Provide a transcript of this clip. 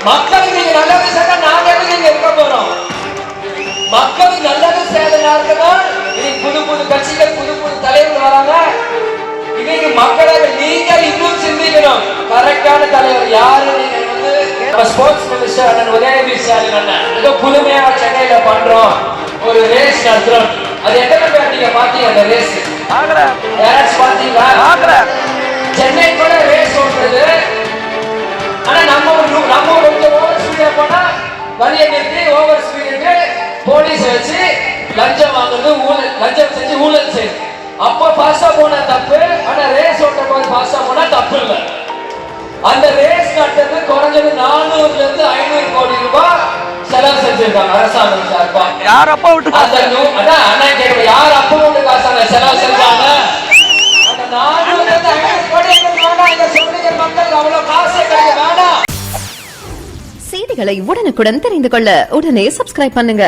மக்களுக்கு நீங்க நல்லது செய்ய நாங்க எதுக்கு இங்க இருக்க போறோம்? மக்களுக்கு நல்லது செய்யறதுனாலதான் இன்னைக்கு புது புது கட்சிகள் புது புது தலைவர்கள் வராங்க. இன்னைக்கு மக்களாக நீங்க இன்னும் சிந்திக்கணும். கரெக்டான தலைவர் யாரு? நீங்க வந்து ஸ்போர்ட்ஸ் மினிஸ்டர் அண்ணன் உதயநிதி ஸ்டாலின் அண்ணன் ஏதோ புதுமையா சென்னையில பண்றோம், ஒரு ரேஸ் நடத்துறோம். அது எத்தனை பேர் நீங்க பாத்தீங்க? அந்த ரேஸ் யாராச்சும் பாத்தீங்களா? சென்னை கூட ரேஸ் ஓடுறது. ஆனா நம்ம கொஞ்சம் ஓவர் ஸ்பீடா போனா வழியை நிறுத்தி ஓவர் ஸ்பீடுக்கு போலீஸ் வச்சு லஞ்சம் வாங்குறது, லஞ்சம் செஞ்சு ஊழல் செய்யுது. அப்ப பாஸ்டா போனா தப்பு, ஆனா ரேஸ் ஓட்ட போது பாஸ்டா போனா தப்பு இல்ல. அந்த ரேஸ் நடத்துறது குறைஞ்சது 400 இருந்து 500 கோடி ரூபாய் செலவு செஞ்சிருக்காங்க அரசாங்கம் சார்பா. யார் அப்பா விட்டு அதான் அண்ணா கேட்க, யார் அப்பா விட்டு காசாங்க செலவு செஞ்சாங்க? அந்த 400 இருந்து 500 கோடி வேணாம். இந்த சொல்லுங்க மக்களுக்கு அவ்வளவு காசு கிடைக்க வேணாம். செய்திகளை உடனுக்குடன் தெரிந்து கொள்ள உடனே சப்ஸ்கிரைப் பண்ணுங்க.